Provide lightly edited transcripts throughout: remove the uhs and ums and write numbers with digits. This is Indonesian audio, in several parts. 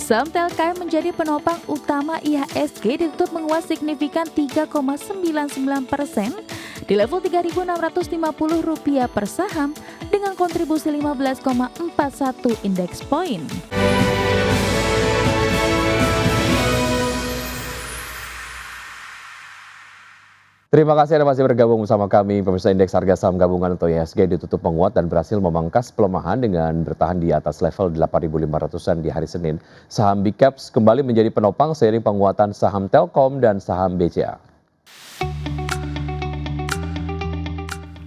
Saham Telkom menjadi penopang utama IHSG ditutup menguat signifikan 3,99% di level Rp3.650 per saham dengan kontribusi 15,41 indeks poin. Terima kasih Anda masih bergabung bersama kami. Pemirsa, indeks harga saham gabungan atau IHSG ditutup menguat dan berhasil memangkas pelemahan dengan bertahan di atas level 8.500-an di hari Senin. Saham Big Caps kembali menjadi penopang seiring penguatan saham Telkom dan saham BCA.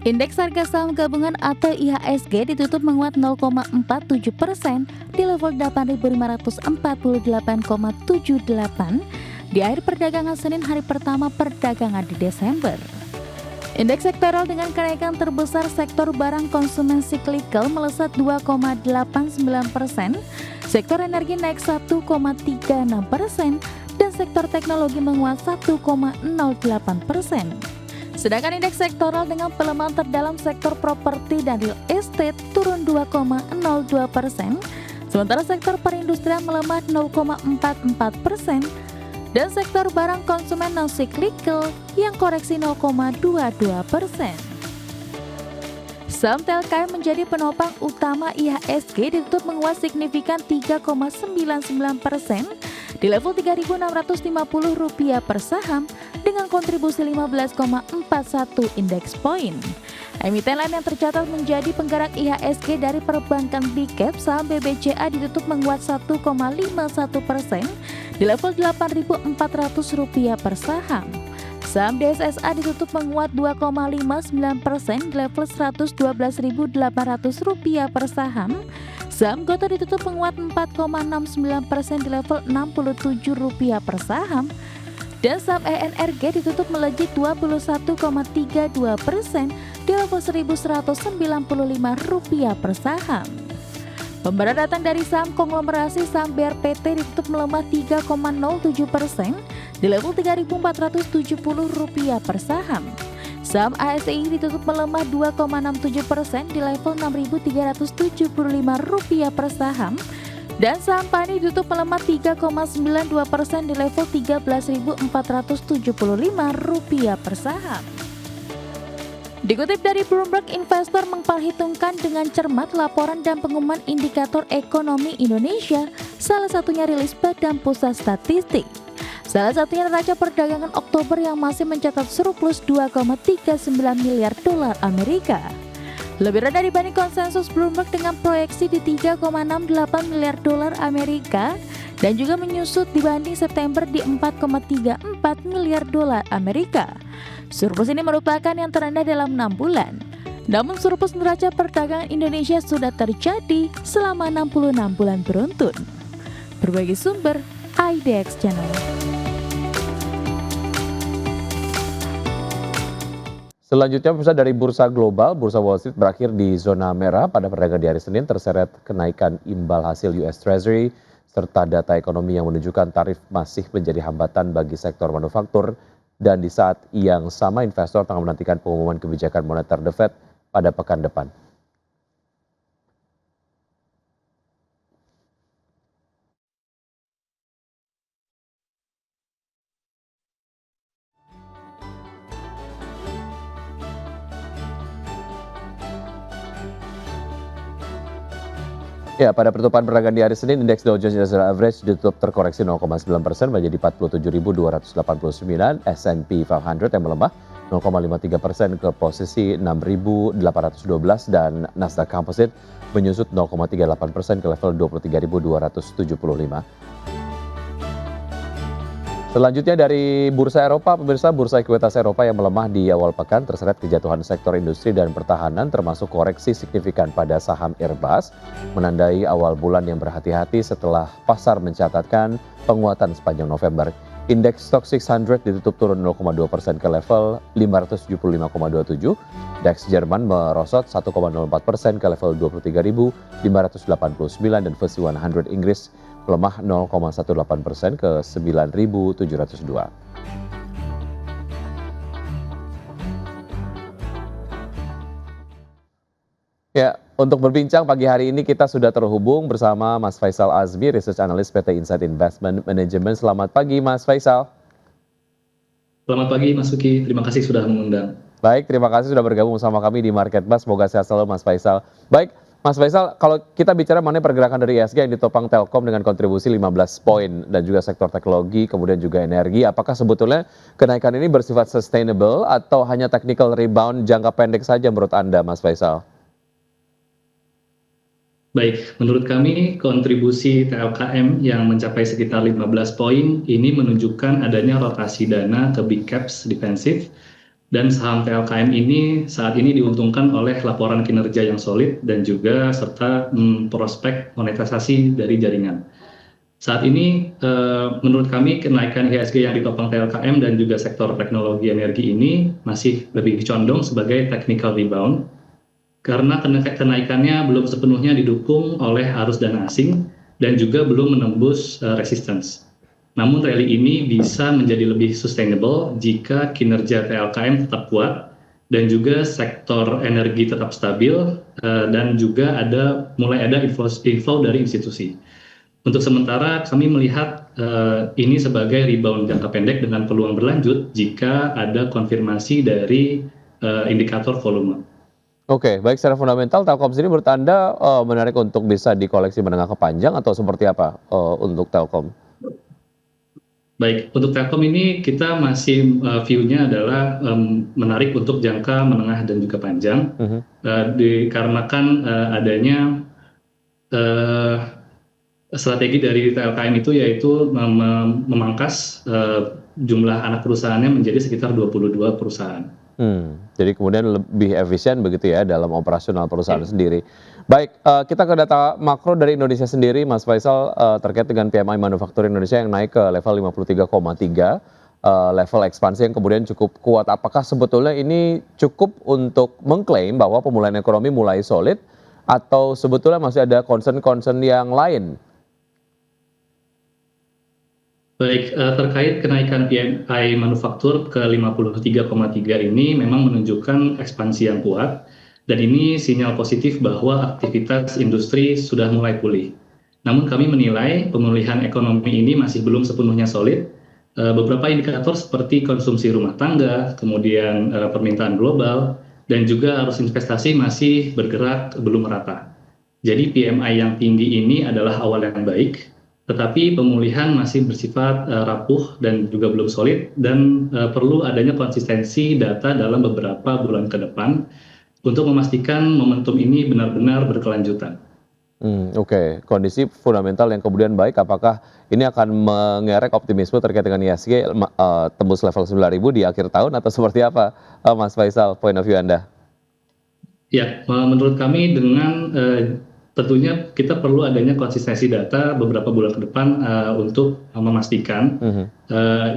Indeks harga saham gabungan atau IHSG ditutup menguat 0,47% di level 8.548,78 di akhir perdagangan Senin hari pertama perdagangan di Desember. Indeks sektoral dengan kenaikan terbesar sektor barang konsumen siklikal melesat 2,89%, sektor energi naik 1,36%, dan sektor teknologi menguat 1,08%. Sedangkan indeks sektoral dengan pelemahan terdalam sektor properti dan real estate turun 2,02%, sementara sektor perindustrian melemah 0,44%, dan sektor barang konsumen non-cyclical yang koreksi 0,22%. Saham Telkom menjadi penopang utama IHSG ditutup menguat signifikan 3,99% di level Rp3.650 per saham dengan kontribusi 15,41 indeks poin. Emiten lain yang tercatat menjadi penggerak IHSG dari perbankan Big Cap, saham BBCA ditutup menguat 1,51% di level Rp8.400 per saham. Saham DSSA ditutup menguat 2,59% di level Rp112.800 per saham. Saham Gotoh ditutup menguat 4,69% di level Rp67 per saham. Dan saham ENRG ditutup melejit 21,32% di level Rp1.195 per saham. Pembayaran datang dari saham konglomerasi saham BRPT ditutup melemah 3,07% di level Rp3.470 per saham. Saham ASI ditutup melemah 2,67% di level Rp6.375 per saham. Dan saham PANI ditutup melemah 3,92% di level Rp13.475 per saham. Dikutip dari Bloomberg, investor memperhitungkan dengan cermat laporan dan pengumuman indikator ekonomi Indonesia, salah satunya rilis Badan Pusat Statistik. Salah satunya neraca perdagangan Oktober yang masih mencatat surplus 2,39 miliar dolar Amerika. Lebih rendah dibanding konsensus Bloomberg dengan proyeksi di 3,68 miliar dolar Amerika dan juga menyusut dibanding September di 4,34 miliar dolar Amerika. Surplus ini merupakan yang terendah dalam 6 bulan. Namun surplus neraca perdagangan Indonesia sudah terjadi selama 66 bulan beruntun. Berbagi sumber, IDX Channel. Selanjutnya, pemirsa, dari bursa global, bursa Wall Street berakhir di zona merah pada perdagangan di hari Senin terseret kenaikan imbal hasil US Treasury serta data ekonomi yang menunjukkan tarif masih menjadi hambatan bagi sektor manufaktur dan di saat yang sama investor tengah menantikan pengumuman kebijakan moneter The Fed pada pekan depan. Ya, pada penutupan perdagangan di hari Senin, indeks Dow Jones Industrial Average ditutup terkoreksi 0,9% menjadi 47.289, S&P 500 yang melemah 0,53% ke posisi 6.812 dan Nasdaq Composite menyusut 0,38% ke level 23.275. Selanjutnya dari bursa Eropa, pemirsa, bursa ekuitas Eropa yang melemah di awal pekan terseret kejatuhan sektor industri dan pertahanan termasuk koreksi signifikan pada saham Airbus, menandai awal bulan yang berhati-hati setelah pasar mencatatkan penguatan sepanjang November. Indeks Stock 600 ditutup turun 0,2% ke level 575,27. DAX Jerman merosot 1,04% ke level 23.589 dan FTSE 100 Inggris melemah 0,18% ke 9.702. Ya, untuk berbincang pagi hari ini kita sudah terhubung bersama Mas Faisal Azmi, Research Analyst PT Insight Investment Management. Selamat pagi Mas Faisal. Selamat pagi Mas Suki, terima kasih sudah mengundang. Baik, terima kasih sudah bergabung bersama kami di Market Buzz. Semoga sehat selalu Mas Faisal. Baik, Mas Faisal, kalau kita bicara mengenai pergerakan dari IHSG yang ditopang Telkom dengan kontribusi 15 poin dan juga sektor teknologi, kemudian juga energi, apakah sebetulnya kenaikan ini bersifat sustainable atau hanya technical rebound jangka pendek saja menurut Anda, Mas Faisal? Baik, menurut kami kontribusi TLKM yang mencapai sekitar 15 poin ini menunjukkan adanya rotasi dana ke big caps defensif dan saham TLKM ini saat ini diuntungkan oleh laporan kinerja yang solid dan juga serta prospek monetisasi dari jaringan. Saat ini menurut kami kenaikan IHSG yang ditopang TLKM dan juga sektor teknologi energi ini masih lebih condong sebagai technical rebound karena kenaikannya belum sepenuhnya didukung oleh arus dana asing dan juga belum menembus resistance. Namun rally ini bisa menjadi lebih sustainable jika kinerja TLKM tetap kuat dan juga sektor energi tetap stabil dan juga mulai ada inflow dari institusi. Untuk sementara kami melihat ini sebagai rebound jangka pendek dengan peluang berlanjut jika ada konfirmasi dari indikator volume. Oke, baik secara fundamental Telkom sendiri menurut Anda menarik untuk bisa dikoleksi menengah ke panjang atau seperti apa untuk Telkom? Baik, untuk Telkom ini kita masih view-nya adalah menarik untuk jangka menengah dan juga panjang, dikarenakan adanya strategi dari TLKM itu yaitu memangkas jumlah anak perusahaannya menjadi sekitar 22 perusahaan. Jadi kemudian lebih efisien begitu ya dalam operasional perusahaan sendiri. Baik, kita ke data makro dari Indonesia sendiri, Mas Faisal, terkait dengan PMI manufaktur Indonesia yang naik ke level 53,3, level ekspansi yang kemudian cukup kuat. Apakah sebetulnya ini cukup untuk mengklaim bahwa pemulihan ekonomi mulai solid atau sebetulnya masih ada concern-concern yang lain? Baik, terkait kenaikan PMI manufaktur ke 53,3 ini memang menunjukkan ekspansi yang kuat dan ini sinyal positif bahwa aktivitas industri sudah mulai pulih. Namun kami menilai pemulihan ekonomi ini masih belum sepenuhnya solid. Beberapa indikator seperti konsumsi rumah tangga, kemudian permintaan global, dan juga arus investasi masih bergerak belum merata. Jadi PMI yang tinggi ini adalah awal yang baik, tetapi pemulihan masih bersifat rapuh dan juga belum solid dan perlu adanya konsistensi data dalam beberapa bulan ke depan untuk memastikan momentum ini benar-benar berkelanjutan. Oke, kondisi fundamental yang kemudian baik, apakah ini akan mengerek optimisme terkait dengan IHSG tembus level 9.000 di akhir tahun atau seperti apa, Mas Faisal, point of view Anda? Ya, menurut kami dengan tentunya kita perlu adanya konsistensi data beberapa bulan ke depan untuk memastikan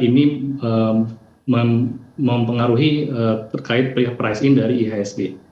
ini mempengaruhi terkait price in dari IHSG.